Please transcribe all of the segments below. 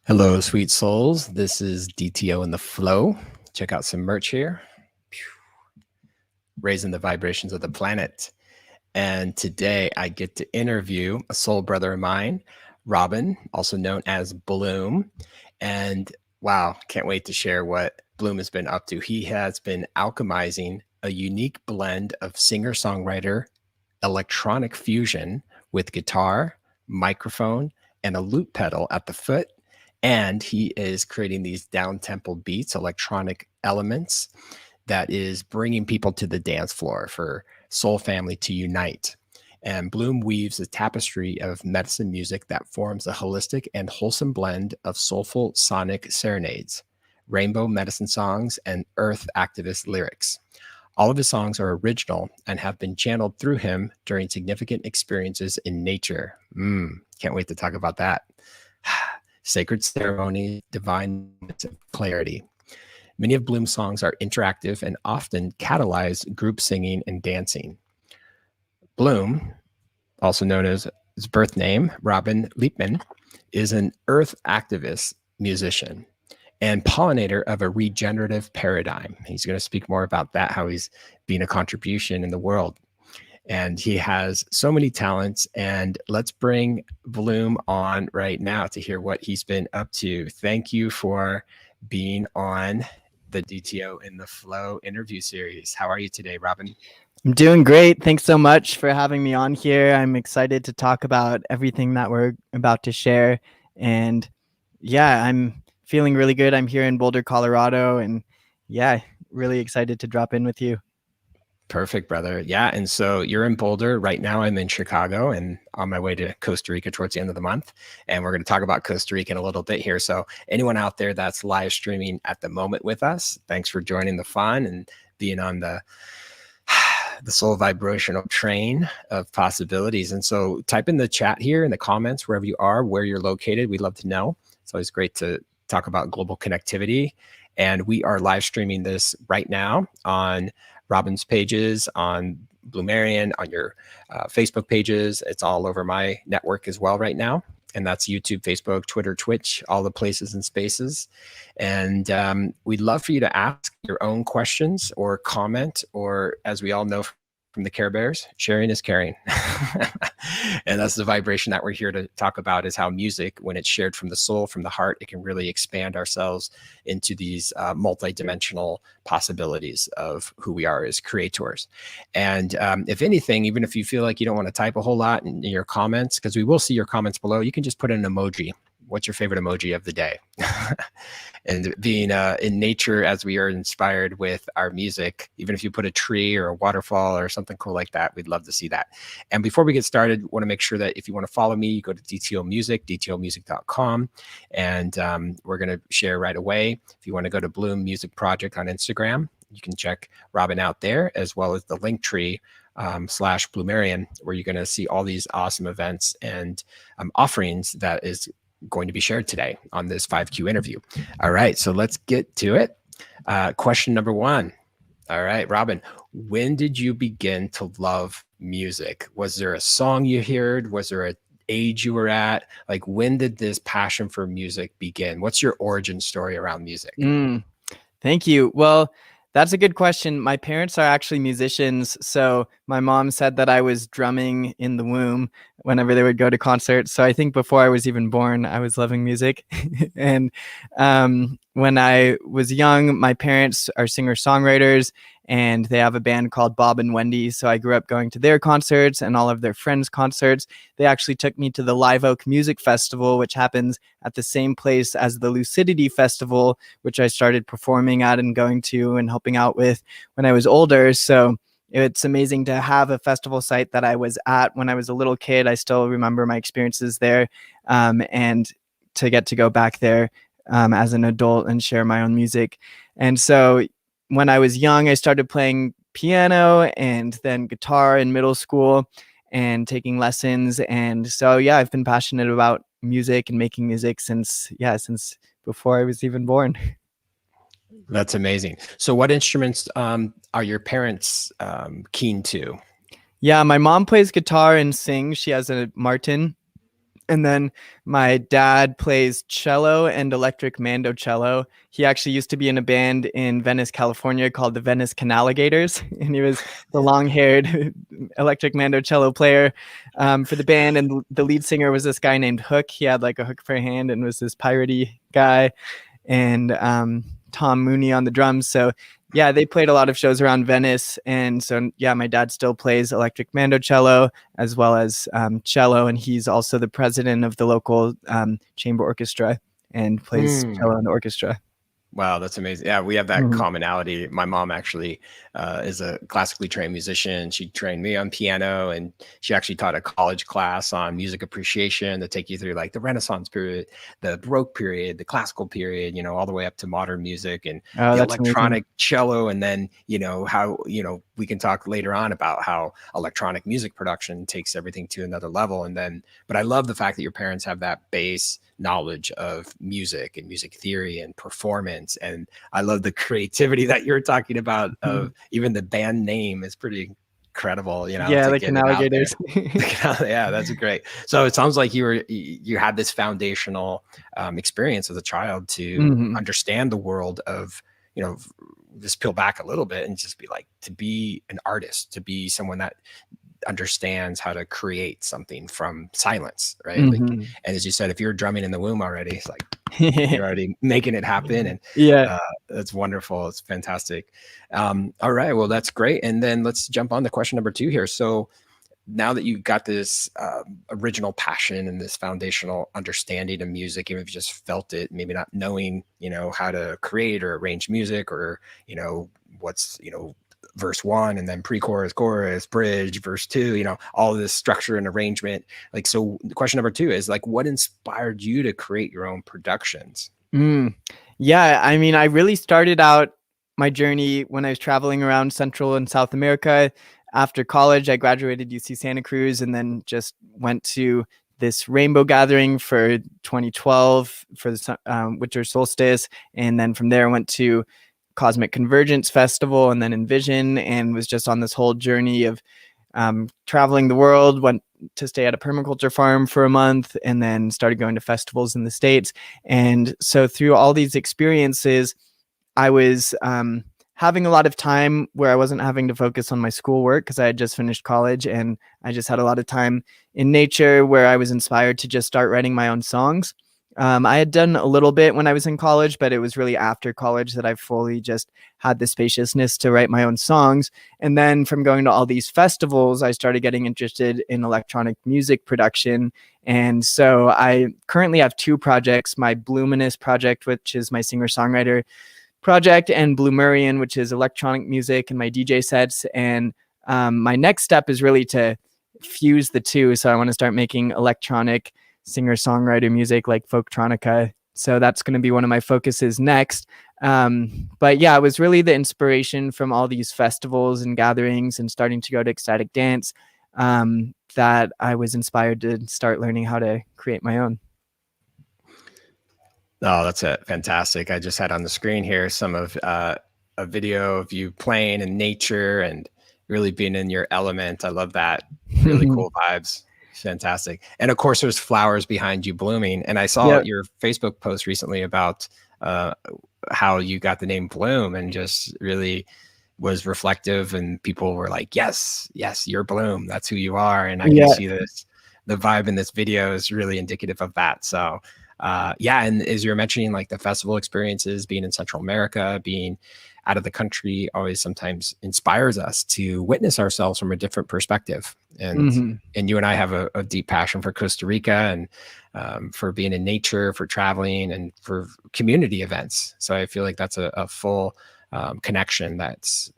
Hello, sweet souls. This is DTO in the flow. Check out some merch here. Raising the vibrations of the planet. And today I get to interview a soul brother of mine, Robin, also known as Bloom. And wow, can't wait to share what Bloom has been up to. He has been alchemizing a unique blend of singer-songwriter, electronic fusion with guitar, microphone, and a loop pedal at the foot. And he is creating these down-tempo beats, electronic elements that is bringing people to the dance floor for soul family to unite. And Bloom weaves a tapestry of medicine music that forms a holistic and wholesome blend of soulful sonic serenades, rainbow medicine songs, and earth activist lyrics. All of his songs are original and have been channeled through him during significant experiences in nature. Can't wait to talk about that. Sacred ceremony, divine moments of clarity. Many of Bloom's songs are interactive and often catalyze group singing and dancing. Bloom, also known as his birth name, Robin Liepman, is an earth activist musician and pollinator of a regenerative paradigm. He's going to speak more about that, how he's being a contribution in the world. And he has so many talents. And let's bring Bloom on right now to hear what he's been up to. Thank you for being on the DTO in the Flow interview series. How are you today, Robin? I'm doing great. Thanks so much for having me on here. I'm excited to talk about everything that we're about to share. And yeah, I'm feeling really good. I'm here in Boulder, Colorado. And yeah, really excited to drop in with you. Perfect, brother. Yeah. And so you're in Boulder. Right now I'm in Chicago and on my way to Costa Rica towards the end of the month. And we're going to talk about Costa Rica in a little bit here. So anyone out there that's live streaming at the moment with us, thanks for joining the fun and being on the soul vibrational train of possibilities. And so type in the chat here in the comments, wherever you are, where you're located. We'd love to know. It's always great to talk about global connectivity. And we are live streaming this right now on Robin's pages, on Bloomarian, on your Facebook pages. It's all over my network as well right now. And that's YouTube, Facebook, Twitter, Twitch, all the places and spaces. And we'd love for you to ask your own questions or comment, or as we all know from the Care Bears, sharing is caring. And that's the vibration that we're here to talk about, is how music, when it's shared from the soul, from the heart, it can really expand ourselves into these multidimensional possibilities of who we are as creators. And if anything, even if you feel like you don't want to type a whole lot in your comments, because we will see your comments below, you can just put an emoji. What's your favorite emoji of the day? And being in nature, as we are inspired with our music, even if you put a tree or a waterfall or something cool like that, we'd love to see that. And before we get started, want to make sure that if you want to follow me, you go to DTO Music, dtomusic.com, and we're going to share right away. If you want to go to Bloom Music Project on Instagram, you can check Robin out there, as well as the link tree / Bloomarian, where you're going to see all these awesome events and offerings that is going to be shared today on this 5Q interview. All right, so let's get to it. Question number one. All right, Robin, when did you begin to love music? Was there a song you heard? Was there an age you were at? Like, when did this passion for music begin? What's your origin story around music? Thank you. Well, that's a good question. My parents are actually musicians. So my mom said that I was drumming in the womb whenever they would go to concerts. So I think before I was even born, I was loving music. And when I was young, my parents are singer-songwriters, and they have a band called Bob and Wendy. So I grew up going to their concerts and all of their friends' concerts. They actually took me to the Live Oak Music Festival, which happens at the same place as the Lucidity Festival, which I started performing at and going to and helping out with when I was older. So it's amazing to have a festival site that I was at when I was a little kid. I still remember my experiences there, and to get to go back there as an adult and share my own music. And so when I was young, I started playing piano and then guitar in middle school and taking lessons. And so, yeah, I've been passionate about music and making music since before I was even born. That's amazing. So what instruments are your parents keen to? Yeah, my mom plays guitar and sings. She has a Martin. And then my dad plays cello and electric mandocello. He actually used to be in a band in Venice, California called the Venice Canaligators, and he was the long-haired electric mandocello player for the band. And the lead singer was this guy named Hook. He had like a hook for a hand and was this piratey guy. And Tom Mooney on the drums. So yeah, they played a lot of shows around Venice. And so yeah, my dad still plays electric mandocello as well as cello, and he's also the president of the local chamber orchestra and plays cello in the orchestra. Wow, that's amazing. Yeah, we have that commonality. My mom actually is a classically trained musician. She trained me on piano, and she actually taught a college class on music appreciation to take you through like the Renaissance period, the Baroque period, the classical period, all the way up to modern music and the electronic cello. And then, how, we can talk later on about how electronic music production takes everything to another level. And then, but I love the fact that your parents have that base knowledge of music and music theory and performance. And I love the creativity that you're talking about of even the band name is pretty incredible, Yeah, like Canaligators. Yeah, that's great. So it sounds like you had this foundational experience as a child to understand the world of, just peel back a little bit and just be like, to be an artist, to be someone that understands how to create something from silence, right? Like, and as you said, if you're drumming in the womb already, it's like you're already making it happen. And that's wonderful. It's fantastic. All right, well, that's great. And then let's jump on to question number 2 here. So now that you've got this original passion and this foundational understanding of music, even if you just felt it, maybe not knowing, how to create or arrange music, or, what's, verse 1 and then pre-chorus, chorus, bridge, verse 2, all of this structure and arrangement. Like, so question number 2 is like, what inspired you to create your own productions? Yeah, I mean, I really started out my journey when I was traveling around Central and South America. After college, I graduated UC Santa Cruz and then just went to this rainbow gathering for 2012 for the winter solstice. And then from there, I went to Cosmic Convergence Festival and then Envision, and was just on this whole journey of traveling the world. Went to stay at a permaculture farm for a month and then started going to festivals in the States. And so through all these experiences, I was having a lot of time where I wasn't having to focus on my schoolwork because I had just finished college, and I just had a lot of time in nature where I was inspired to just start writing my own songs. I had done a little bit when I was in college, but it was really after college that I fully just had the spaciousness to write my own songs. And then from going to all these festivals, I started getting interested in electronic music production. And so I currently have 2 projects, my Bluminous project, which is my singer-songwriter project, and Blumerian, which is electronic music and my DJ sets. And my next step is really to fuse the 2. So I want to start making electronic singer-songwriter music like folktronica. So that's going to be one of my focuses next. But yeah, it was really the inspiration from all these festivals and gatherings and starting to go to ecstatic dance that I was inspired to start learning how to create my own. Oh, that's fantastic. I just had on the screen here some of a video of you playing in nature and really being in your element. I love that. Really cool vibes. Fantastic. And of course, there's flowers behind you blooming. And I saw your Facebook post recently about how you got the name Bloom, and just really was reflective. And people were like, yes, you're Bloom. That's who you are. And I can see this. The vibe in this video is really indicative of that. So and as you're mentioning, like the festival experiences, being in Central America, being out of the country, always sometimes inspires us to witness ourselves from a different perspective. And and you and I have a deep passion for Costa Rica, and for being in nature, for traveling, and for community events. So I feel like that's a full connection. That's,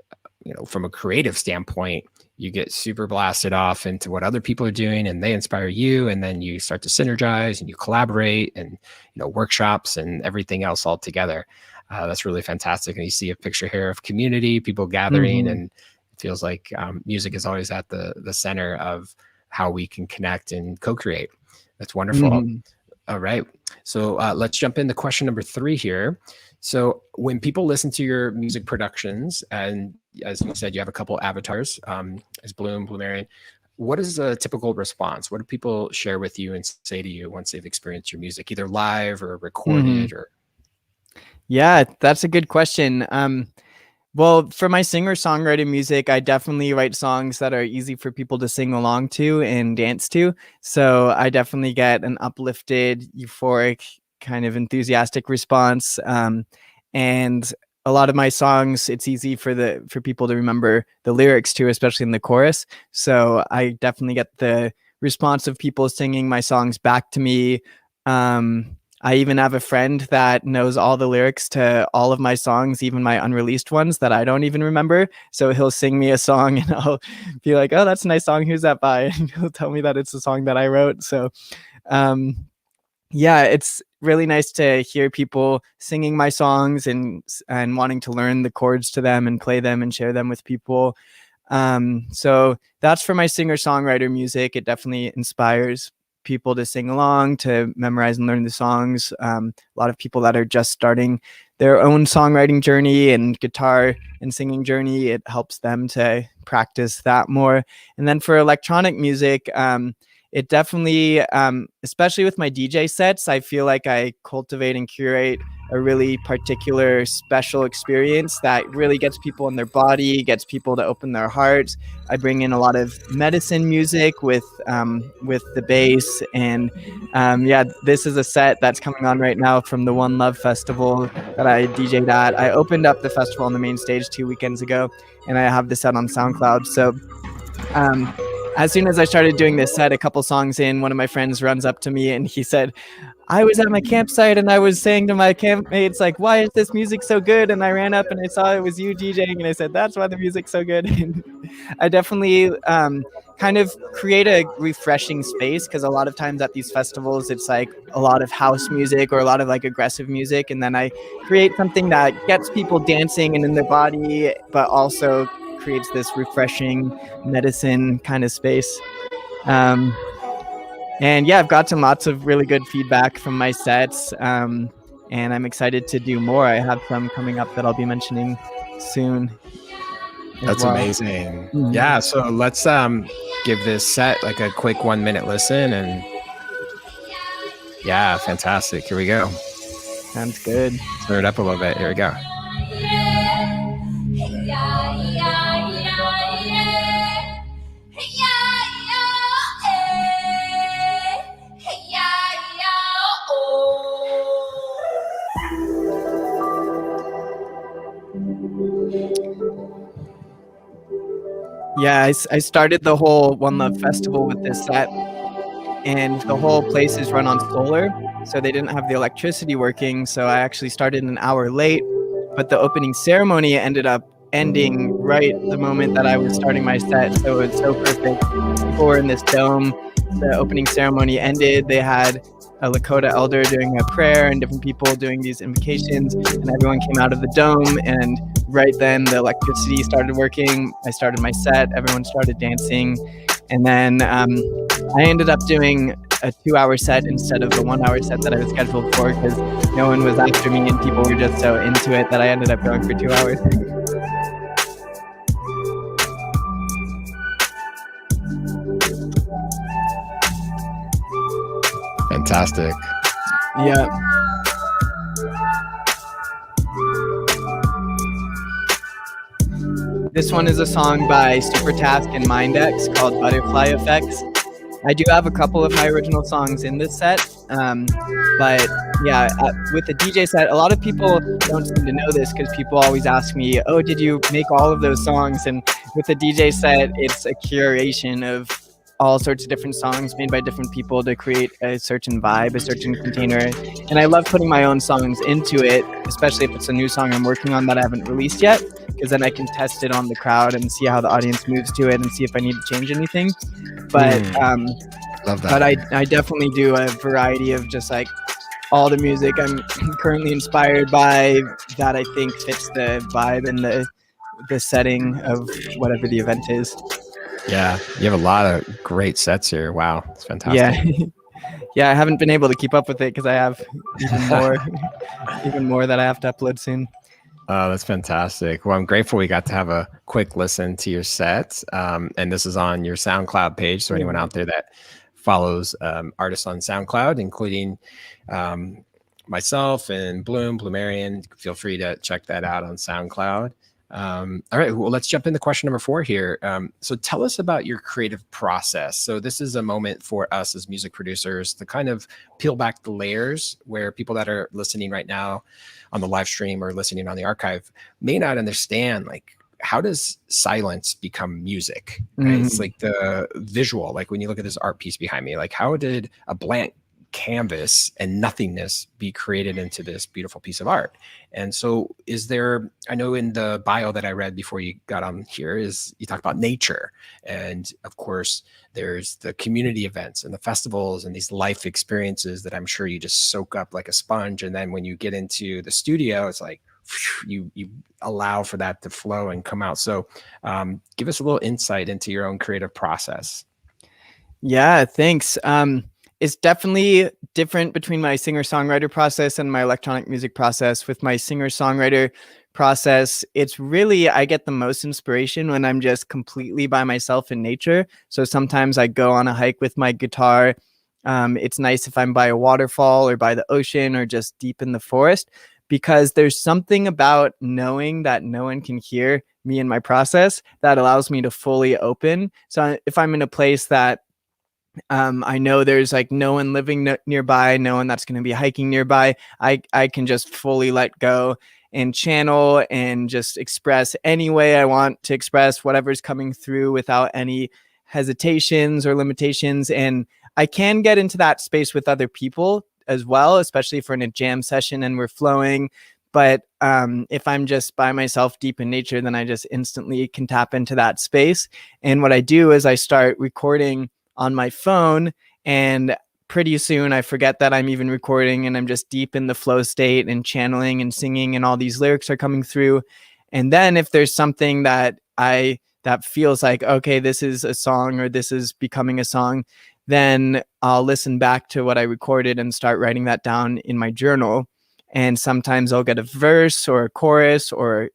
from a creative standpoint, you get super blasted off into what other people are doing, and they inspire you, and then you start to synergize and you collaborate, and workshops and everything else all together. That's really fantastic. And you see a picture here of community, people gathering, and it feels like music is always at the center of how we can connect and co-create. That's wonderful. All right. So let's jump into question number 3 here. So when people listen to your music productions, and as you said, you have a couple avatars, as Bloom, Blumerian, what is a typical response? What do people share with you and say to you once they've experienced your music, either live or recorded? Or Yeah, that's a good question. Well, for my singer-songwriter music, I definitely write songs that are easy for people to sing along to and dance to. So I definitely get an uplifted, euphoric, kind of enthusiastic response. And a lot of my songs, it's easy for people to remember the lyrics to, especially in the chorus. So I definitely get the response of people singing my songs back to me. I even have a friend that knows all the lyrics to all of my songs, even my unreleased ones that I don't even remember. So he'll sing me a song and I'll be like, oh, that's a nice song. Who's that by? And he'll tell me that it's a song that I wrote. So, yeah, it's really nice to hear people singing my songs and wanting to learn the chords to them and play them and share them with people. So that's for my singer-songwriter music. It definitely inspires people to sing along, to memorize and learn the songs. A lot of people that are just starting their own songwriting journey and guitar and singing journey, it helps them to practice that more. And then for electronic music, it definitely, especially with my DJ sets, I feel like I cultivate and curate a really particular special experience that really gets people in their body, gets people to open their hearts. I bring in a lot of medicine music with the bass, and yeah, this is a set that's coming on right now from the One Love Festival that I DJ'd at. I opened up the festival on the main stage 2 weekends ago, and I have this set on SoundCloud. So as soon as I started doing this set, a couple songs in, one of my friends runs up to me and he said, I was at my campsite and I was saying to my campmates, like, why is this music so good? And I ran up and I saw it was you DJing, and I said, that's why the music's so good. And I definitely kind of create a refreshing space, because a lot of times at these festivals, it's like a lot of house music or a lot of like aggressive music. And then I create something that gets people dancing and in their body, but also creates this refreshing medicine kind of space. And yeah, I've gotten lots of really good feedback from my sets, and I'm excited to do more. I have some coming up that I'll be mentioning soon. That's amazing. Yeah, so let's give this set like a quick 1 minute listen, and yeah, fantastic. Here we go. Sounds good. Turn it up a little bit. Here we go. Yeah, I started the whole One Love Festival with this set, and the whole place is run on solar, so they didn't have the electricity working, so I actually started an hour late, but the opening ceremony ended up ending right the moment that I was starting my set, so it was so perfect. People were in this dome, the opening ceremony ended, they had a Lakota elder doing a prayer and different people doing these invocations, and everyone came out of the dome, and right then the electricity started working. I started my set, everyone started dancing, and then I ended up doing a 2-hour set instead of the 1-hour set that I was scheduled for, because no one was after me and people were just so into it that I ended up going for 2 hours. Fantastic. Yeah. This one is a song by Supertask and Mindex called Butterfly Effects. I do have a couple of my original songs in this set, but yeah, with the DJ set, a lot of people don't seem to know this, because people always ask me, oh, did you make all of those songs? And with the DJ set, it's a curation of all sorts of different songs made by different people to create a certain vibe, a certain container. And I love putting my own songs into it, especially if it's a new song I'm working on that I haven't released yet, because then I can test it on the crowd and see how the audience moves to it and see if I need to change anything. But love that. but I definitely do a variety of just like all the music I'm currently inspired by that I think fits the vibe and the setting of whatever the event is. Yeah, you have a lot of great sets here. Wow, it's fantastic. Yeah. Yeah, I haven't been able to keep up with it because I have even more that I have to upload soon. Oh, that's fantastic. Well, I'm grateful we got to have a quick listen to your set. And this is on your SoundCloud page. So anyone out there that follows artists on SoundCloud, including um, myself and Bloomarian, feel free to check that out on SoundCloud. All right, well, let's jump into question number 4 here. So tell us about your creative process. So this is a moment for us as music producers to kind of peel back the layers, where people that are listening right now on the live stream or listening on the archive may not understand, like, how does silence become music, right? It's like the visual, like when you look at this art piece behind me, like how did a blank canvas and nothingness be created into this beautiful piece of art? And so is there, I know in the bio that I read before you got on here, is you talk about nature, and of course there's the community events and the festivals and these life experiences that I'm sure you just soak up like a sponge, and then when you get into the studio, it's like you allow for that to flow and come out. So give us a little insight into your own creative process. Yeah, thanks. It's definitely different between my singer-songwriter process and my electronic music process. With my singer-songwriter process, it's really, I get the most inspiration when I'm just completely by myself in nature. So sometimes I go on a hike with my guitar. It's nice if I'm by a waterfall or by the ocean or just deep in the forest, because there's something about knowing that no one can hear me in my process that allows me to fully open. So if I'm in a place that I know there's like no one living nearby, no one that's going to be hiking nearby, I can just fully let go and channel and just express any way I want to express whatever's coming through without any hesitations or limitations. And I can get into that space with other people as well, especially if we're in a jam session and we're flowing. But if I'm just by myself deep in nature, then I just instantly can tap into that space. And what I do is I start recording on my phone, and pretty soon I forget that I'm even recording, and I'm just deep in the flow state and channeling and singing, and all these lyrics are coming through. And then if there's something that feels like, okay, this is a song or this is becoming a song, then I'll listen back to what I recorded and start writing that down in my journal. And sometimes I'll get a verse or a chorus, or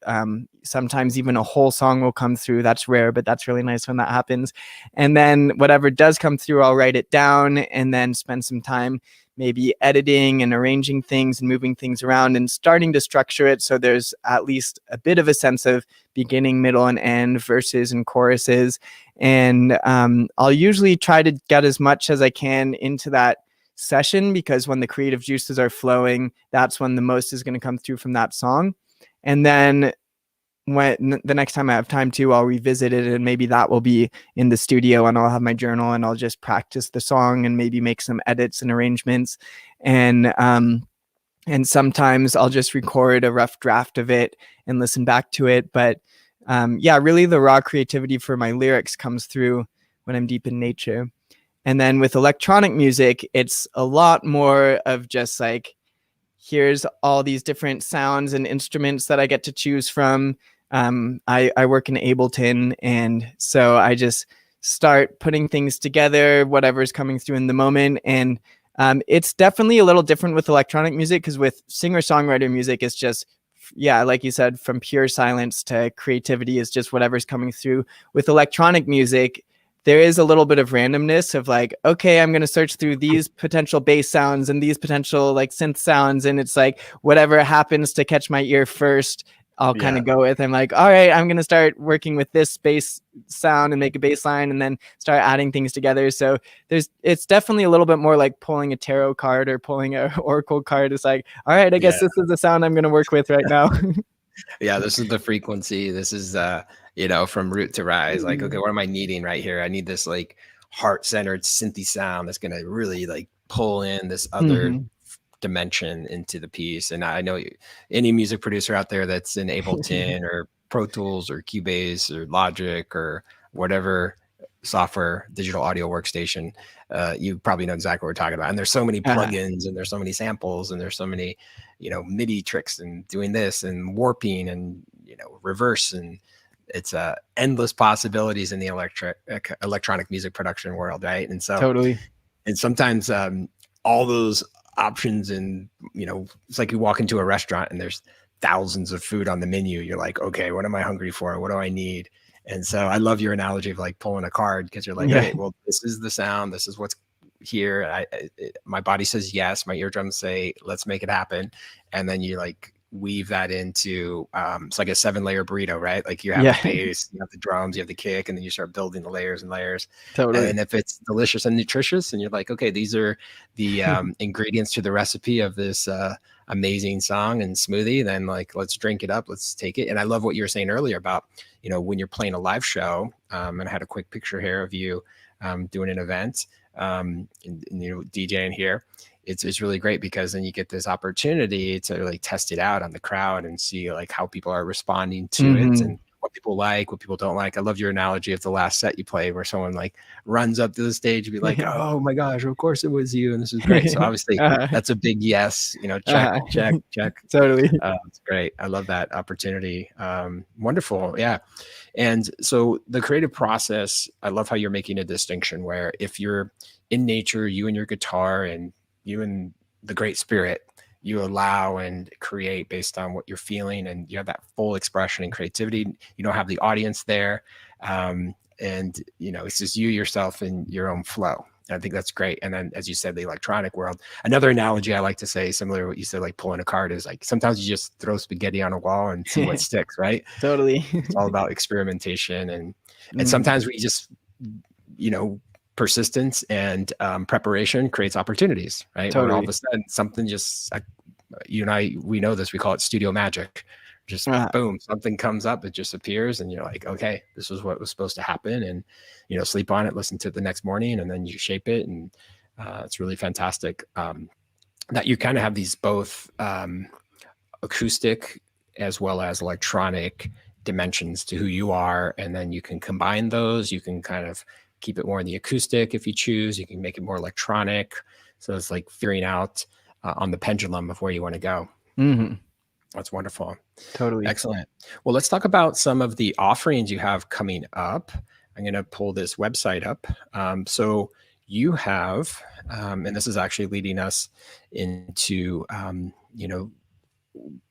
sometimes even a whole song will come through. That's rare, but that's really nice when that happens. And then whatever does come through, I'll write it down and then spend some time maybe editing and arranging things and moving things around and starting to structure it so there's at least a bit of a sense of beginning, middle, and end, verses and choruses. And I'll usually try to get as much as I can into that session, because when the creative juices are flowing, that's when the most is going to come through from that song. And then when the next time I have time to, I'll revisit it, and maybe that will be in the studio, and I'll have my journal and I'll just practice the song and maybe make some edits and arrangements. And sometimes I'll just record a rough draft of it and listen back to it. But yeah, really the raw creativity for my lyrics comes through when I'm deep in nature. And then with electronic music, it's a lot more of just like, here's all these different sounds and instruments that I get to choose from. I work in Ableton, and so I just start putting things together, whatever's coming through in the moment. And it's definitely a little different with electronic music, because with singer-songwriter music, it's just, yeah, like you said, from pure silence to creativity is just whatever's coming through. With electronic music, there is a little bit of randomness of like, okay, I'm going to search through these potential bass sounds and these potential like synth sounds. And it's like, whatever happens to catch my ear first, I'll kind of go with. I'm like, all right, I'm going to start working with this bass sound and make a bass line, and then start adding things together. So it's definitely a little bit more like pulling a tarot card or pulling an oracle card. It's like, all right, I guess this is the sound I'm going to work with right now. Yeah, this is the frequency. This is from root to rise. Like, okay, what am I needing right here? I need this like heart-centered synthy sound that's gonna really like pull in this other dimension into the piece. And I know any music producer out there that's in Ableton or Pro Tools or Cubase or Logic or whatever software digital audio workstation, you probably know exactly what we're talking about. And there's so many plugins and there's so many samples and there's so many MIDI tricks and doing this and warping and reverse, and it's endless possibilities in the electronic music production world, right? And so Totally. And sometimes all those options, and it's like you walk into a restaurant and there's thousands of food on the menu. You're like, okay, what am I hungry for? What do I need? And so I love your analogy of like pulling a card, because you're like, Yeah. okay, well, this is the sound. This is what's here. My body says yes. My eardrums say, let's make it happen. And then you like weave that into, it's like a 7-layer burrito, right? Like you have Yeah. the bass, you have the drums, you have the kick, and then you start building the layers and layers. Totally. And if it's delicious and nutritious, and you're like, okay, these are the ingredients to the recipe of this amazing song and smoothie, then like, let's drink it up, let's take it. And I love what you were saying earlier about, you know, when you're playing a live show, and I had a quick picture here of you doing an event, and you know, DJing here. It's really great, because then you get this opportunity to really test it out on the crowd and see like how people are responding to it, and what people like, what people don't like. I love your analogy of the last set you played, where someone like runs up to the stage and be like, oh my gosh, of course it was you, and this is great. So obviously that's a big yes, you know, check. Totally. It's great. I love that opportunity. Wonderful. Yeah. And so the creative process, I love how you're making a distinction where if you're in nature, you and your guitar and you and the Great Spirit, you allow and create based on what you're feeling, and you have that full expression and creativity. You don't have the audience there. And, you know, it's just you, yourself, and your own flow. And I think that's great. And then, as you said, the electronic world, another analogy I like to say, similar to what you said, like pulling a card, is like, sometimes you just throw spaghetti on a wall and see what sticks, right? Totally. It's all about experimentation. And sometimes we just, you know, persistence and preparation creates opportunities, right? Totally. When all of a sudden something just, you and I, we know this, we call it studio magic. Just boom, something comes up, it just appears, and you're like, okay, this is what was supposed to happen. And, you know, sleep on it, listen to it the next morning, and then you shape it. And it's really fantastic that you kind of have these both acoustic as well as electronic dimensions to who you are. And then you can combine those. You can kind of keep it more in the acoustic if you choose. You can make it more electronic. So it's like figuring out on the pendulum of where you want to go. That's wonderful. Totally. Excellent. Well, let's talk about some of the offerings you have coming up. I'm going to pull this website up. So you have, and this is actually leading us into, you know,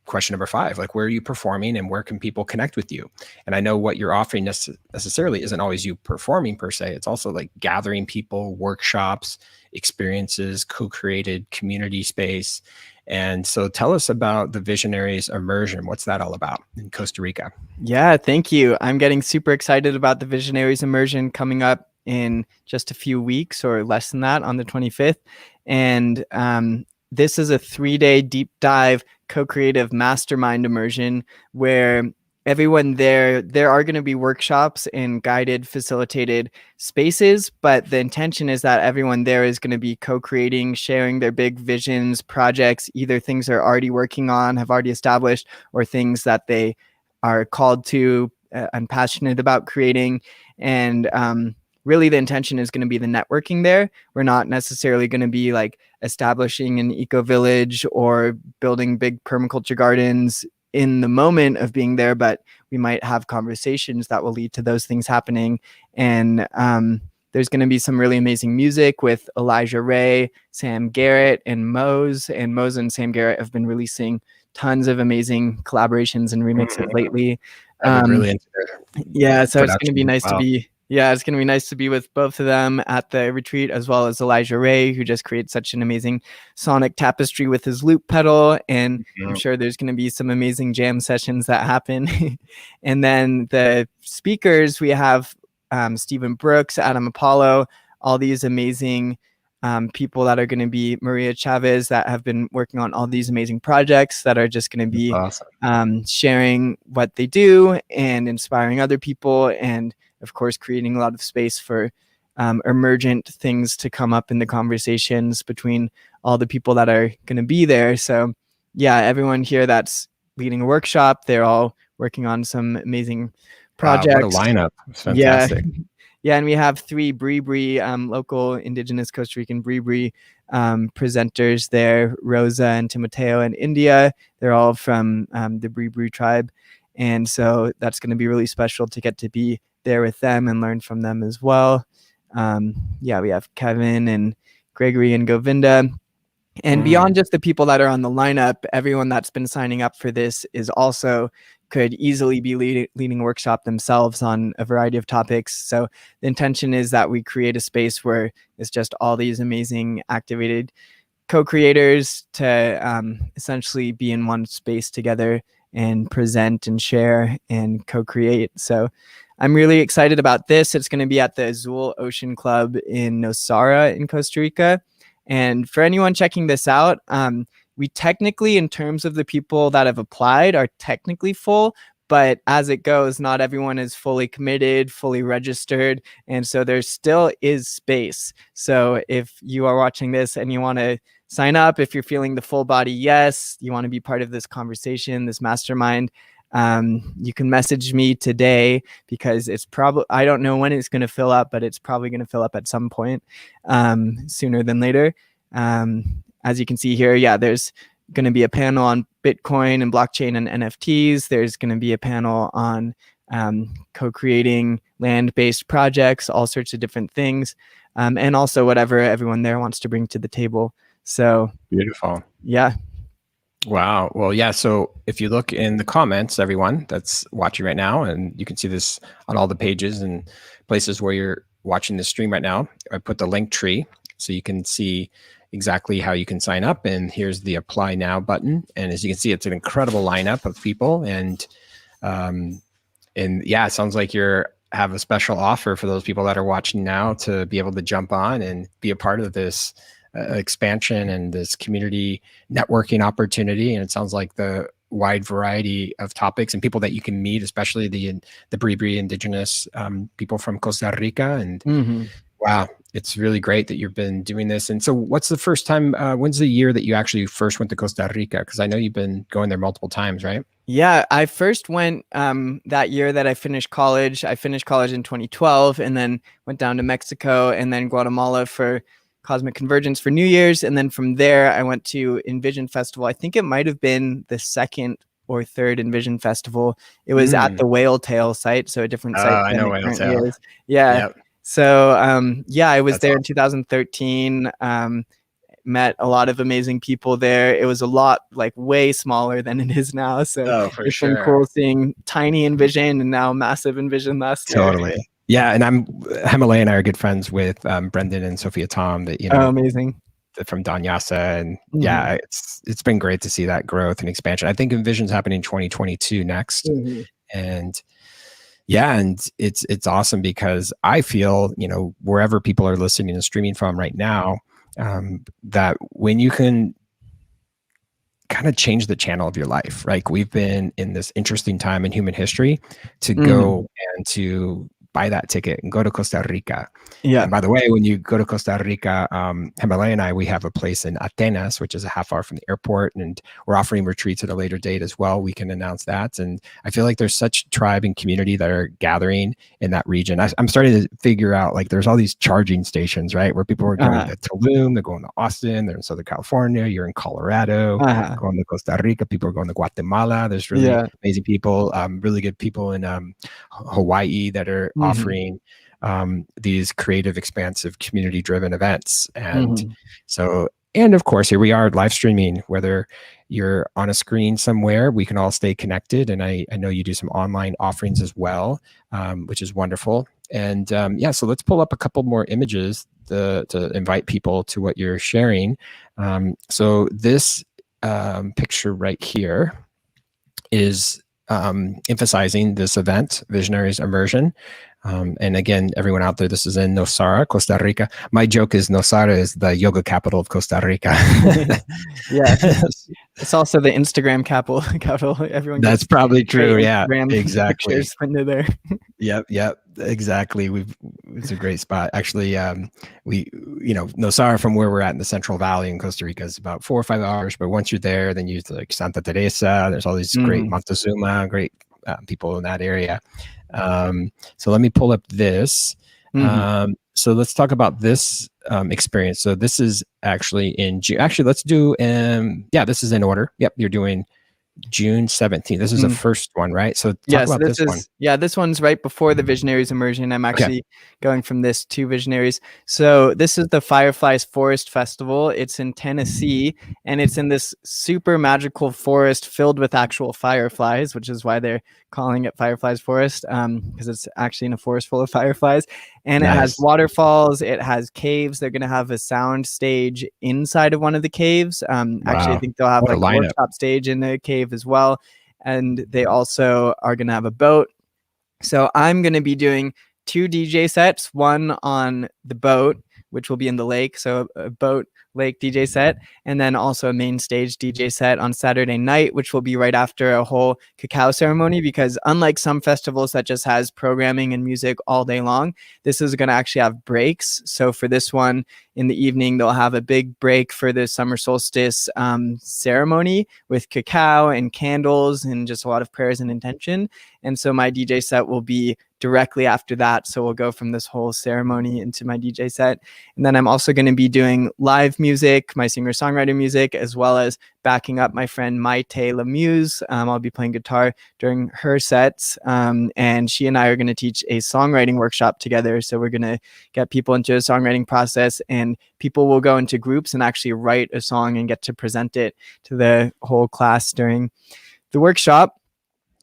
question number 5, like, where are you performing and where can people connect with you? And I know what you're offering necessarily isn't always you performing per se. It's also like gathering people, workshops, experiences, co-created community space. And so tell us about the Visionaries Immersion. What's that all about in Costa Rica? Yeah, thank you. I'm getting super excited about the Visionaries Immersion coming up in just a few weeks, or less than that, on the 25th. And this is a 3-day deep dive co-creative mastermind immersion where everyone there are going to be workshops and guided, facilitated spaces, but the intention is that everyone there is going to be co-creating, sharing their big visions, projects, either things they're already working on, have already established, or things that they are called to and passionate about creating. And really the intention is going to be the networking there. We're not necessarily going to be like establishing an eco village or building big permaculture gardens in the moment of being there, but we might have conversations that will lead to those things happening. And there's going to be some really amazing music with Elijah Ray, Sam Garrett, and Mose. And Mose and Sam Garrett have been releasing tons of amazing collaborations and remixes lately. I've been really into their yeah, so it's going to be nice wow. to be it's going to be nice to be with both of them at the retreat, as well as Elijah Ray, who just created such an amazing sonic tapestry with his loop pedal. And I'm sure there's going to be some amazing jam sessions that happen. And then the speakers, we have Stephen Brooks, Adam Apollo, all these amazing people that are going to be, Maria Chavez, that have been working on all these amazing projects that are just going to be awesome. Sharing what they do and inspiring other people, and of course creating a lot of space for emergent things to come up in the conversations between all the people that are going to be there. So yeah, everyone here that's leading a workshop, they're all working on some amazing projects. Wow, what a lineup. It's fantastic. Yeah, and we have 3 Bree local indigenous Costa Rican Bree presenters there, Rosa and Timoteo in India. They're all from the Bree tribe. And so that's going to be really special to get to be there with them and learn from them as well. We have Kevin and Gregory and Govinda. And beyond just the people that are on the lineup, everyone that's been signing up for this is also could easily be leading a workshop themselves on a variety of topics. So the intention is that we create a space where it's just all these amazing activated co-creators to essentially be in one space together and present and share and co-create. So I'm really excited about this. It's going to be at the Azul Ocean Club in Nosara in Costa Rica. And for anyone checking this out, we technically, in terms of the people that have applied, are technically full. But as it goes, not everyone is fully committed, fully registered. And so there still is space. So if you are watching this and you want to sign up, if you're feeling the full body yes, you want to be part of this conversation, this mastermind, you can message me today, because it's probably, I don't know when it's going to fill up, but it's probably going to fill up at some point sooner than later. As you can see here, yeah, there's going to be a panel on Bitcoin and blockchain and NFTs. There's going to be a panel on co-creating land-based projects, all sorts of different things, and also whatever everyone there wants to bring to the table. So beautiful. Yeah. Wow. Well, yeah. So if you look in the comments, everyone that's watching right now, and you can see this on all the pages and places where you're watching this stream right now, I put the link tree so you can see exactly how you can sign up. And here's the apply now button. And as you can see, it's an incredible lineup of people. And yeah, it sounds like have a special offer for those people that are watching now to be able to jump on and be a part of this expansion and this community networking opportunity. And it sounds like the wide variety of topics and people that you can meet, especially the Bribri indigenous people from Costa Rica. And wow, it's really great that you've been doing this. And so what's the first time, when's the year that you actually first went to Costa Rica? Because I know you've been going there multiple times, right? Yeah, I first went that year that I finished college. I finished college in 2012 and then went down to Mexico and then Guatemala for Cosmic Convergence for New Year's. And then from there, I went to Envision Festival. I think it might have been the second or third Envision Festival. It was at the Whale Tail site, so a different site I than know it Whale currently Tail. is. Yeah. Yep. So yeah, I was That's there awesome. in 2013. Met a lot of amazing people there. It was a lot way smaller than it is now. So it's been cool seeing tiny Envision and now massive Envision last year. Totally. Yeah, and Himalaya and I are good friends with Brendan and Sophia Tom, that amazing, from Danyasa, and yeah, it's been great to see that growth and expansion. I think Envision's happening in 2022 next, and yeah, and it's awesome because I feel wherever people are listening and streaming from right now, that when you can kind of change the channel of your life, right? We've been in this interesting time in human history to go and to buy that ticket and go to Costa Rica. Yeah. And by the way, when you go to Costa Rica, Himalaya and I, we have a place in Atenas, which is a half hour from the airport, and we're offering retreats at a later date as well. We can announce that. And I feel like there's such tribe and community that are gathering in that region. I'm starting to figure out, there's all these charging stations, right? Where people are going to Tulum, they're going to Austin, they're in Southern California, you're in Colorado, going to Costa Rica, people are going to Guatemala. There's really amazing people, really good people in Hawaii that are offering these creative, expansive, community-driven events. And so, and of course, here we are live streaming, whether you're on a screen somewhere, we can all stay connected. And I know you do some online offerings as well, which is wonderful. And yeah, so let's pull up a couple more images to invite people to what you're sharing. So this picture right here is emphasizing this event, Visionaries Immersion. And again, everyone out there, this is in Nosara, Costa Rica. My joke is Nosara is the yoga capital of Costa Rica. Yeah. It's also the Instagram capital. Everyone. That's probably true. Yeah, Instagram exactly. When they're there. Yep, exactly. It's a great spot. Actually, Nosara, from where we're at in the Central Valley in Costa Rica, is about 4 or 5 hours. But once you're there, then you Santa Teresa. There's all these great Montezuma, great people in that area. So let me pull up this. So let's talk about this experience. So this is actually in June. Actually, let's do, this is in order. Yep, you're doing June 17th. This is the Mm. first one, right? So talk Yeah, so about this one. this one's right before the Visionaries immersion. I'm Okay. actually going from this to Visionaries. So this is the Fireflies Forest Festival. It's in Tennessee, and it's in this super magical forest filled with actual fireflies, which is why they're calling it Fireflies Forest, because it's actually in a forest full of fireflies. And it has Nice. waterfalls, it has caves. They're going to have a sound stage inside of one of the caves. Actually, I Wow. think they'll have What a like a lineup. workshop stage in the cave as well. And they also are going to have a boat. So I'm going to be doing 2 DJ sets, one on the boat, which will be in the lake. So a boat lake DJ set, and then also a main stage DJ set on Saturday night, which will be right after a whole cacao ceremony. Because unlike some festivals that just has programming and music all day long, this is going to actually have breaks. So for this one in the evening, they'll have a big break for the summer solstice ceremony with cacao and candles and just a lot of prayers and intention. And so my DJ set will be directly after that. So we'll go from this whole ceremony into my DJ set. And then I'm also going to be doing live music, my singer-songwriter music, as well as backing up my friend Maite Lemuse. I'll be playing guitar during her sets. And she and I are going to teach a songwriting workshop together. So we're going to get people into a songwriting process, and people will go into groups and actually write a song and get to present it to the whole class during the workshop.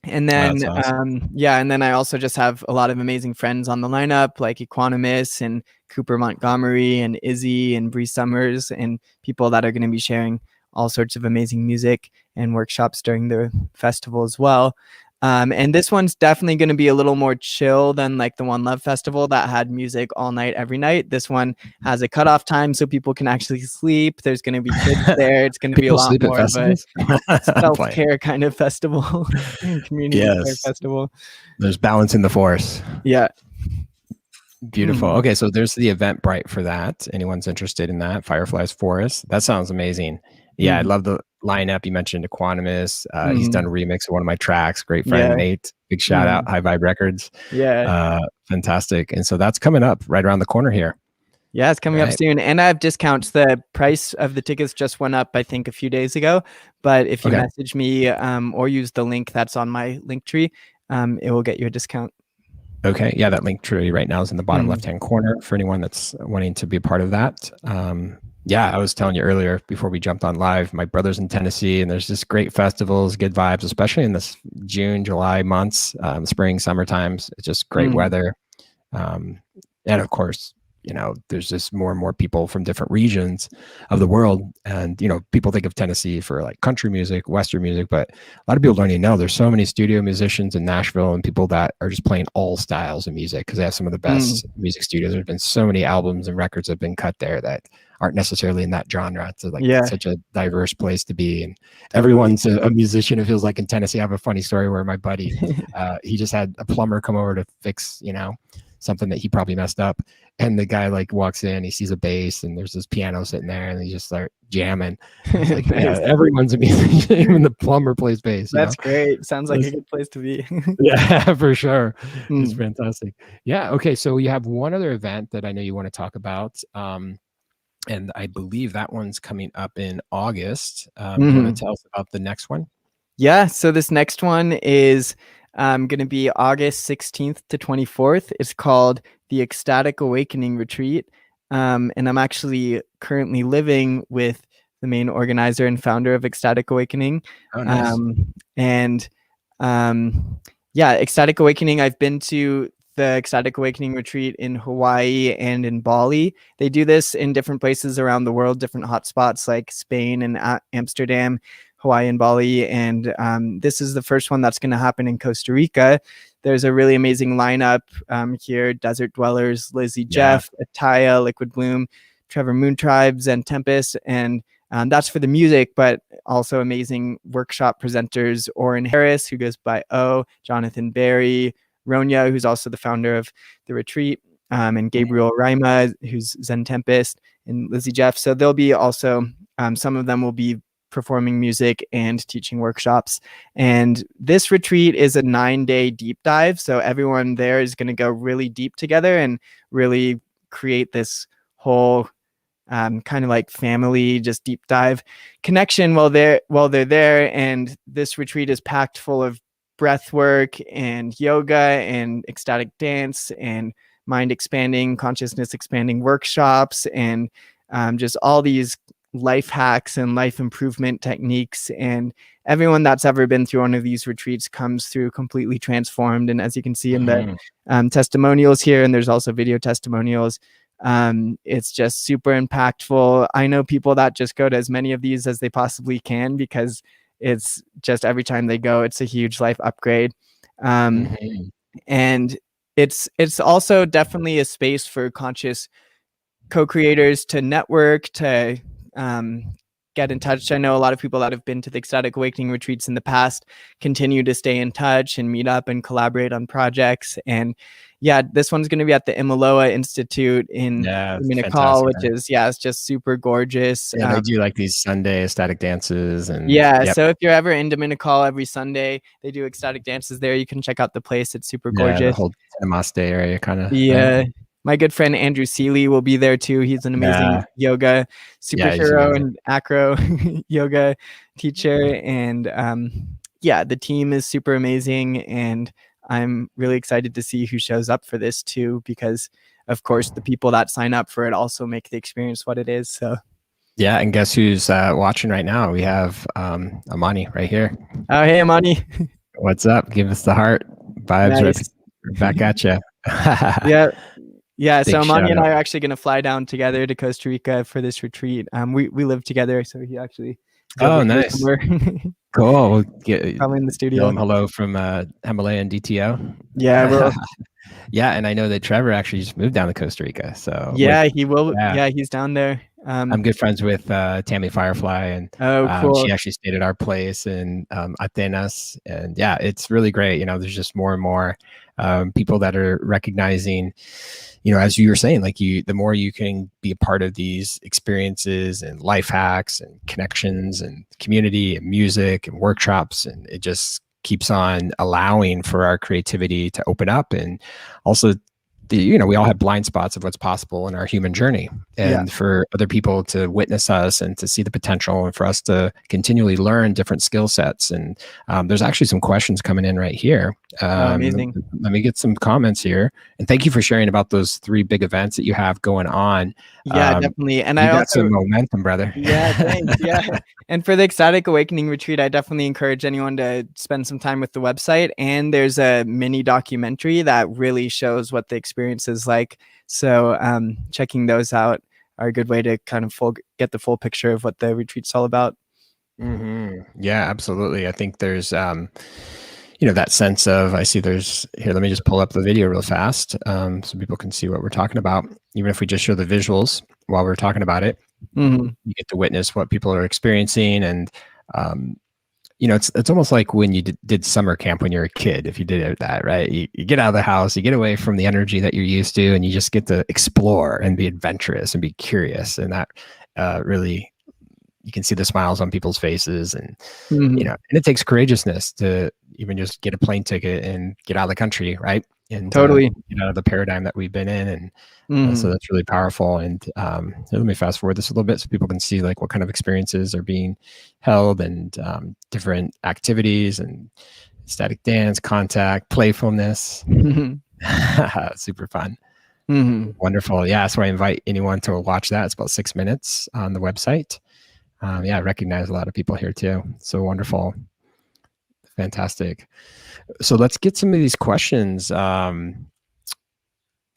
And then, That's awesome. and then I also just have a lot of amazing friends on the lineup, like Equanimous and Cooper Montgomery and Izzy and Bree Summers, and people that are going to be sharing all sorts of amazing music and workshops during the festival as well. And this one's definitely going to be a little more chill than like the One Love Festival that had music all night, every night. This one has a cutoff time so people can actually sleep. There's going to be kids there. It's going to be a People lot sleep at more of a festivals? I'm playing. self-care kind of festival and community care Yes. festival. There's balance in the force. Yeah. Beautiful. Mhm. Okay, so there's the Eventbrite for that. Anyone's interested in that, Fireflies Forest. That sounds amazing. Yeah, I Mhm. love the lineup. You mentioned Equanimous. He's done a Mhm. remix of one of my tracks. Great friend Yeah. Nate. Big shout out, Mhm. High Vibe Records. Yeah. Fantastic. And so that's coming up right around the corner here. Yeah, it's coming up Right. soon, and I have discounts. The price of the tickets just went up, I think, a few days ago. But if you Okay. message me or use the link that's on my link tree, it will get you a discount. Okay. Yeah, that link tree right now is in the bottom Mhm. left-hand corner for anyone that's wanting to be a part of that. Yeah, I was telling you earlier before we jumped on live, my brother's in Tennessee, and there's just great festivals, good vibes, especially in this June, July months, spring, summer times. It's just great Mhm. weather. And of course, you know, there's just more and more people from different regions of the world. And, you know, people think of Tennessee for like country music, Western music, but a lot of people don't even know there's so many studio musicians in Nashville and people that are just playing all styles of music because they have some of the best Mhm. music studios. There's been so many albums and records that have been cut there that aren't necessarily in that genre. It's like Yeah, such a diverse place to be. And totally. everyone's a musician, it feels like in Tennessee. I have a funny story where my buddy, he just had a plumber come over to fix, you know, something that he probably messed up. And the guy like walks in, he sees a bass and there's this piano sitting there and he just start jamming. It's like, yeah, Nice. everyone's a musician, even the plumber plays bass, you know? That's great. Sounds like a It's- good place to be. yeah, for sure. It's Mm. fantastic. Yeah. Okay. So you have one other event that I know you want to talk about. And I believe that one's coming up in August. Do you want Mhm. to tell us about the next one? Yeah, so this next one is going to be August 16th to 24th. It's called the Ecstatic Awakening Retreat. And I'm actually currently living with the main organizer and founder of Ecstatic Awakening. Oh, nice. And yeah, Ecstatic Awakening, I've been to the Ecstatic Awakening retreat in Hawaii and in Bali. They do this in different places around the world, different hotspots like Spain and Amsterdam, Hawaii and Bali. And this is the first one that's going to happen in Costa Rica. There's a really amazing lineup here: Desert Dwellers, Lizzie Yeah. Jeff, Ataya, Liquid Bloom, Trevor Moontribes, and Tempest. And that's for the music, but also amazing workshop presenters: Orrin Harris, who goes by O, Jonathan Barry, Ronya, who's also the founder of the retreat, and Gabriel Rima, who's Zen Tempest, and Lizzie Jeff. So there'll be also some of them will be performing music and teaching workshops. And this retreat is a 9-day deep dive. So everyone there is going to go really deep together and really create this whole kind of like family, just deep dive connection while they're there. And this retreat is packed full of breath work and yoga and ecstatic dance and mind expanding, consciousness expanding workshops, and just all these life hacks and life improvement techniques. And everyone that's ever been through one of these retreats comes through completely transformed. And as you can see in the testimonials here, and there's also video testimonials, it's just super impactful. I know people that just go to as many of these as they possibly can, because it's just every time they go, it's a huge life upgrade. And it's also definitely a space for conscious co-creators to network, to get in touch. I know a lot of people that have been to the Ecstatic Awakening retreats in the past continue to stay in touch and meet up and collaborate on projects. And yeah, this one's going to be at the Imaloa Institute in Minnetonka, which is, it's just super gorgeous. Yeah, they do like these Sunday ecstatic dances. And so if you're ever in Dominical, every Sunday they do ecstatic dances there. You can check out the place. It's super gorgeous. The whole Namaste area kind of. Yeah. Right? My good friend Andrew Seeley will be there too. He's an amazing yoga superhero and acro yoga teacher. And the team is super amazing. And I'm really excited to see who shows up for this too, because of course the people that sign up for it also make the experience what it is. So yeah, and guess who's watching right now? We have Amani right here. Oh, hey Amani. What's up? Give us the heart vibes. Nice. Right back at you. Yeah, so Amani and I are actually going to fly down together to Costa Rica for this retreat. We live together, so he actually. Oh, nice. Cool. We'll probably in the studio. Hello from Himalayan DTO. Yeah, yeah, and I know that Trevor actually just moved down to Costa Rica. So he will. Yeah, he's down there. I'm good friends with Tammy Firefly, and cool. She actually stayed at our place in Atenas, and yeah, it's really great. There's just more and more people that are recognizing, as you were saying, like the more you can be a part of these experiences and life hacks and connections and community and music and workshops, and it just keeps on allowing for our creativity to open up. And also we all have blind spots of what's possible in our human journey, and for other people to witness us and to see the potential, and for us to continually learn different skill sets. And there's actually some questions coming in right here. Amazing. Let me get some comments here, and thank you for sharing about those 3 big events that you have going on. Yeah, definitely. And I got some momentum, brother. Yeah, thanks. Yeah. And for the Ecstatic Awakening retreat, I definitely encourage anyone to spend some time with the website. And there's a mini documentary that really shows what the experience is like. So checking those out are a good way to kind of get the full picture of what the retreat's all about. Yeah, absolutely. I think there's that sense of, I see there's here, let me just pull up the video real fast so people can see what we're talking about. Even if we just show the visuals while we're talking about it, you get to witness what people are experiencing. And it's almost like when you did summer camp when you're a kid. If you did that, right, you get out of the house, you get away from the energy that you're used to, and you just get to explore and be adventurous and be curious. And that really, you can see the smiles on people's faces. And and it takes courageousness to even just get a plane ticket and get out of the country, right? And totally get out of the paradigm that we've been in. And so that's really powerful. And let me fast forward this a little bit so people can see like what kind of experiences are being held, and different activities and static dance, contact, playfulness. Super fun. Wonderful. Yeah, so I invite anyone to watch that. It's about 6 minutes on the website. I recognize a lot of people here too. So wonderful. Fantastic. So let's get some of these questions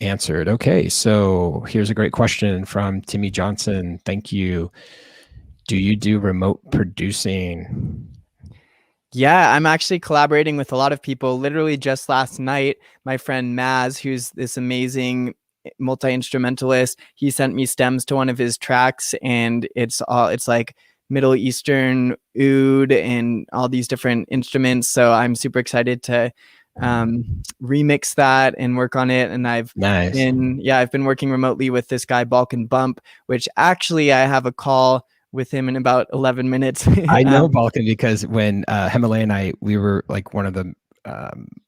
answered. Okay, so here's a great question from Timmy Johnson. Thank you. Do you do remote producing? Yeah, I'm actually collaborating with a lot of people. Literally just last night, my friend Maz, who's this amazing multi-instrumentalist, he sent me stems to one of his tracks, and it's like Middle Eastern oud and all these different instruments. So I'm super excited to remix that and work on it. And I've been working remotely with this guy Balkan Bump, which actually I have a call with him in about 11 minutes. I know Balkan because when Himalayan and we were like one of the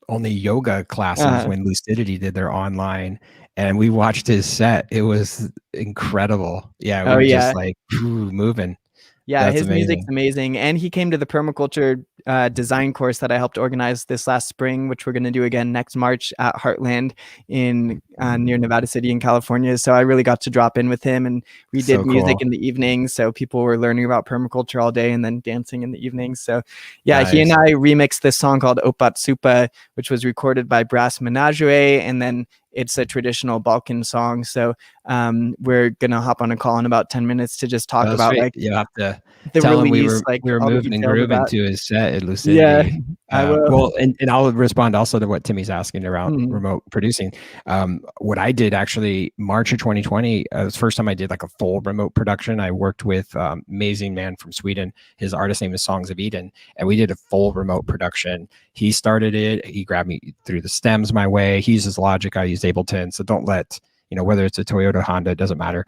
only yoga classes Uh, when Lucidity did their online, and we watched his set. It was incredible. Yeah, we oh were just yeah. like moving. Yeah, That's his music's amazing. amazing. And he came to the permaculture design course that I helped organize this last spring, which we're going to do again next March at Heartland in near Nevada City in California. So I really got to drop in with him, and we did So music cool. in the evening. So people were learning about permaculture all day and then dancing in the evening. So yeah, he and Nice. I remixed this song called Opatsupa, which was recorded by Brass Menagerie, and then it's a traditional Balkan song. So we're gonna hop on a call in about 10 minutes to just talk Oh, about sweet. like You'll have to the tell him we release, were like we were all the moving and details of grooving that. to his set at Yeah, Lucidity. I will. Well, and I'll respond also to what Timmy's asking around Mhm. remote producing. What I did actually March of 2020, it was the first time I did like a full remote production. I worked with amazing man from Sweden. His artist name is Songs of Eden, and we did a full remote production. He started it. He grabbed me through the stems my way. He uses Logic. I used Ableton. So don't let whether it's a Toyota, Honda, it doesn't matter.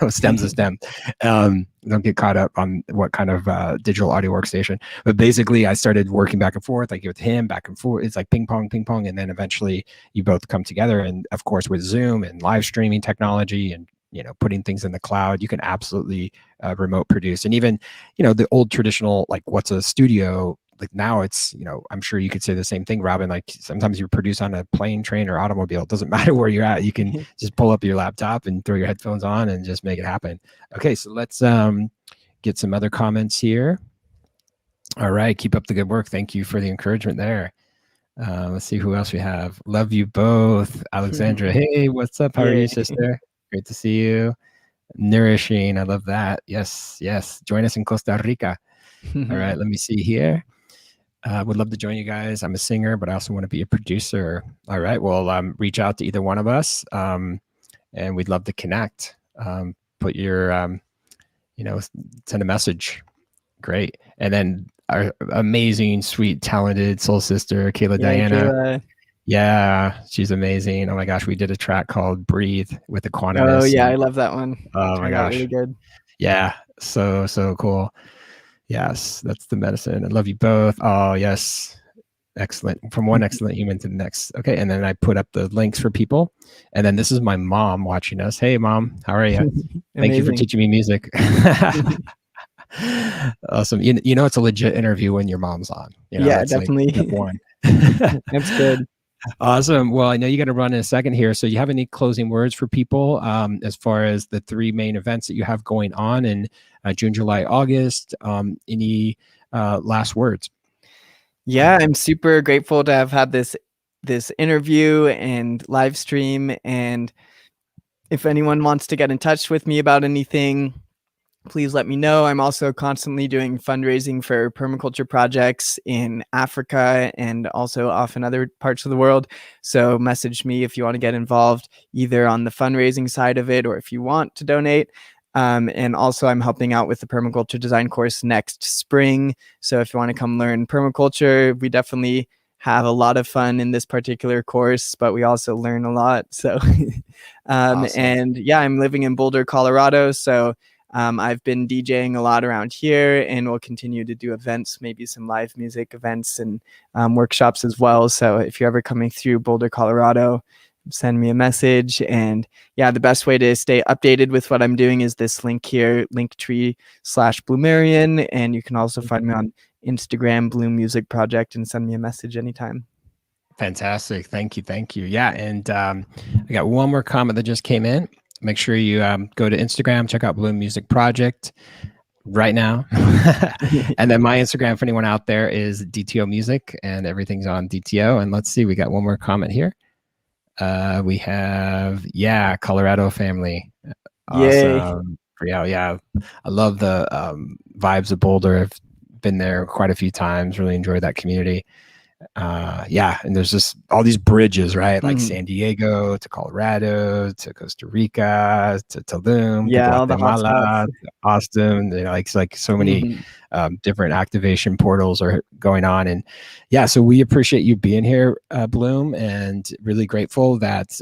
Stem's a stem. Don't get caught up on what kind of digital audio workstation. But basically, I started working back and forth, like with him, back and forth. It's like ping pong, and then eventually you both come together. And of course, with Zoom and live streaming technology and putting things in the cloud, you can absolutely remote produce. And even the old traditional, like what's a studio, like now it's I'm sure you could say the same thing, Robin. Like sometimes you produce on a plane, train, or automobile. It doesn't matter where you're at. You can just pull up your laptop and throw your headphones on and just make it happen. Okay, so let's get some other comments here. All right, keep up the good work. Thank you for the encouragement there. Let's see who else we have. Love you both. Alexandra, hey, what's up? How are you, Yay. sister? Great to see you. Nourishing, I love that. Yes, yes. Join us in Costa Rica. All right, let me see here. Would love to join you guys. I'm a singer, but I also want to be a producer. All right, well, reach out to either one of us, and we'd love to connect. Put your, send a message. Great. And then our amazing, sweet, talented soul sister, Kayla Yeah, Diana. Kayla. Yeah, she's amazing. Oh my gosh, we did a track called Breathe with the Oh Quantitas. yeah, And, I love that one. oh my Turned out gosh. really good. Yeah, so cool. Yes, that's the medicine. I love you both. Oh, yes. Excellent. From one excellent human to the next. Okay. And then I put up the links for people. And then this is my mom watching us. Hey, Mom. How are you? Thank you for teaching me music. Awesome. It's a legit interview when your mom's on. Yeah, That's like definitely. step one. That's good. Awesome. Well, I know you got to run in a second here. So you have any closing words for people as far as the three main events that you have going on in June, July, August? Any last words? Yeah, I'm super grateful to have had this interview and live stream. And if anyone wants to get in touch with me about anything, please let me know. I'm also constantly doing fundraising for permaculture projects in Africa and also off in other parts of the world. So message me if you want to get involved, either on the fundraising side of it or if you want to donate. And also I'm helping out with the permaculture design course next spring. So if you want to come learn permaculture, we definitely have a lot of fun in this particular course, but we also learn a lot. So, Awesome. and yeah, I'm living in Boulder, Colorado. So I've been DJing a lot around here, and we'll continue to do events, maybe some live music events and workshops as well. So if you're ever coming through Boulder, Colorado, send me a message. And yeah, the best way to stay updated with what I'm doing is this link here, linktree/Bloomarian. And you can also find me on Instagram, Bloom Music Project, and send me a message anytime. Fantastic. Thank you. Yeah. And I got one more comment that just came in. Make sure you go to Instagram, check out Bloom Music Project right now. And then my Instagram for anyone out there is DTO Music, and everything's on DTO. And let's see, we got one more comment here. We have, Colorado family. Awesome. Yeah. I love the vibes of Boulder. I've been there quite a few times, really enjoyed that community. And there's just all these bridges, right? Like San Diego to Colorado to Costa Rica to Tulum to all the hot Guatemala spots. to Austin. It's like so many different activation portals are going on. And so we appreciate you being here, Bloom, and really grateful that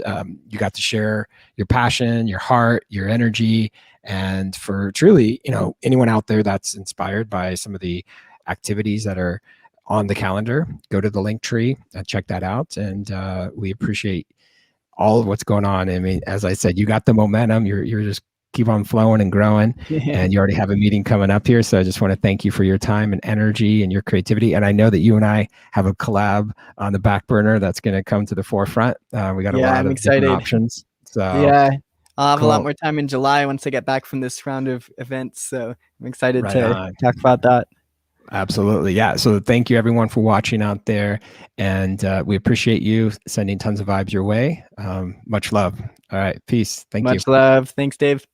you got to share your passion, your heart, your energy, and for truly, anyone out there that's inspired by some of the activities that are on the calendar. Go to the link tree, check that out. And we appreciate all of what's going on. I mean, as I said, you got the momentum. You're just keep on flowing and growing, and you already have a meeting coming up here. So I just want to thank you for your time and energy and your creativity. And I know that you and I have a collab on the back burner that's going to come to the forefront. We got a lot I'm of different excited. options. So Yeah, I'll have a lot cool. more time in July once I get back from this round of events. So I'm excited Right to on. talk about that. Absolutely. Yeah. So thank you everyone for watching out there. And we appreciate you sending tons of vibes your way. Much love. All right. Peace. Thank you. Much love. Thanks, Dave.